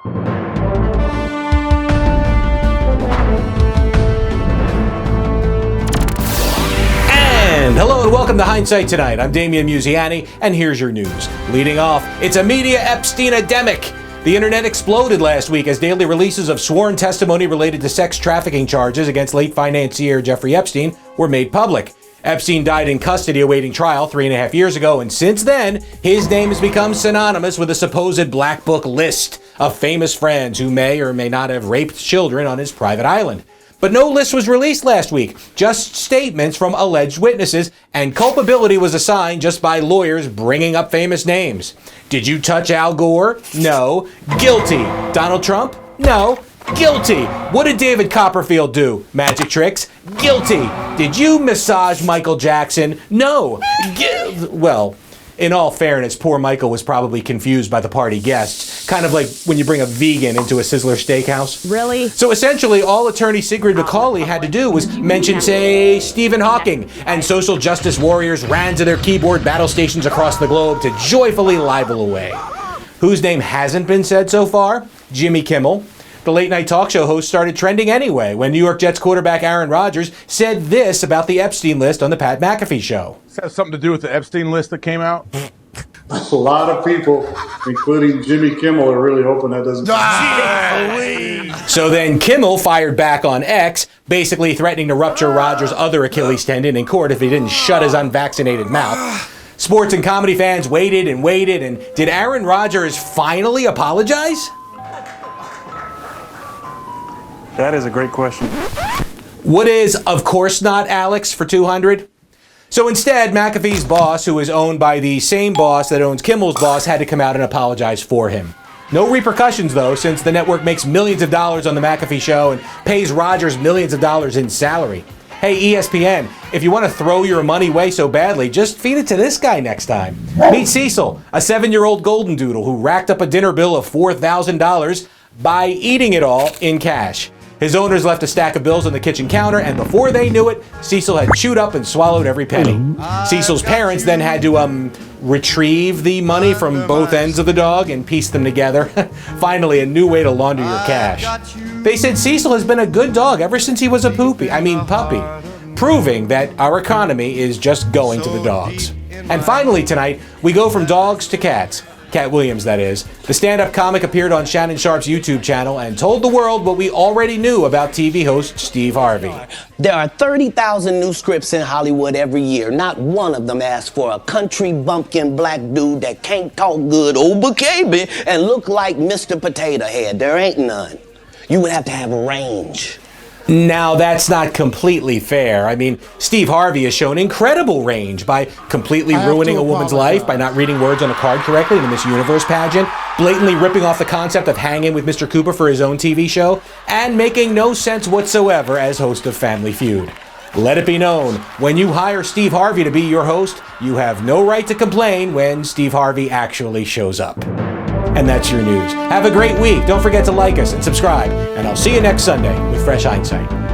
Hello and welcome to Hindsight Tonight. I'm Damian Muziani, and here's your news. Leading off, it's a media Epstein-ademic. The internet exploded last week as daily releases of sworn testimony related to sex trafficking charges against late financier Jeffrey Epstein were made public. Epstein died in custody awaiting trial 3.5 years ago, and since then, his name has become synonymous with a supposed black book list of famous friends who may or may not have raped children on his private island. But no list was released last week, just statements from alleged witnesses, and culpability was assigned just by lawyers bringing up famous names. Did you touch Al Gore? No. Guilty. Donald Trump? No. Guilty. What did David Copperfield do? Magic tricks? Guilty. Did you massage Michael Jackson? No. Well, in all fairness, poor Michael was probably confused by the party guests. Kind of like when you bring a vegan into a Sizzler steakhouse. Really? So essentially, all attorney Sigrid McCauley had to do was mention, say, Stephen Hawking, and social justice warriors ran to their keyboard battle stations across the globe to joyfully libel away. Whose name hasn't been said so far? Jimmy Kimmel. The late-night talk show host started trending anyway when New York Jets quarterback Aaron Rodgers said this about the Epstein list on the Pat McAfee show. Does that have something to do with the Epstein list that came out? A lot of people, including Jimmy Kimmel, are really hoping that doesn't happen. So then Kimmel fired back on X, basically threatening to rupture Rodgers' other Achilles tendon in court if he didn't shut his unvaccinated mouth. Sports and comedy fans waited, and did Aaron Rodgers finally apologize? That is a great question. What is, of course not, Alex, for 200? So instead, McAfee's boss, who is owned by the same boss that owns Kimmel's boss, had to come out and apologize for him. No repercussions, though, since the network makes millions of dollars on the McAfee show and pays Rodgers millions of dollars in salary. Hey, ESPN, if you want to throw your money away so badly, just feed it to this guy next time. Meet Cecil, a 7-year-old golden doodle who racked up a dinner bill of $4,000 by eating it all in cash. His owners left a stack of bills on the kitchen counter, and before they knew it, Cecil had chewed up and swallowed every penny. Cecil's parents then had to retrieve the money from both ends of the dog and piece them together. Finally, a new way to launder your cash. They said Cecil has been a good dog ever since he was a puppy, proving that our economy is just going to the dogs. And finally tonight, we go from dogs to cats. Katt Williams, that is. The stand-up comic appeared on Shannon Sharpe's YouTube channel and told the world what we already knew about TV host Steve Harvey. There are 30,000 new scripts in Hollywood every year. Not one of them asks for a country bumpkin black dude that can't talk good over KB and look like Mr. Potato Head. There ain't none. You would have to have range. Now, that's not completely fair. I mean, Steve Harvey has shown incredible range by completely ruining a woman's life by not reading words on a card correctly in the Miss Universe pageant, blatantly ripping off the concept of hanging with Mr. Cooper for his own TV show, and making no sense whatsoever as host of Family Feud. Let it be known, when you hire Steve Harvey to be your host, you have no right to complain when Steve Harvey actually shows up. And that's your news. Have a great week. Don't forget to like us and subscribe. And I'll see you next Sunday with Fresh Hindsight.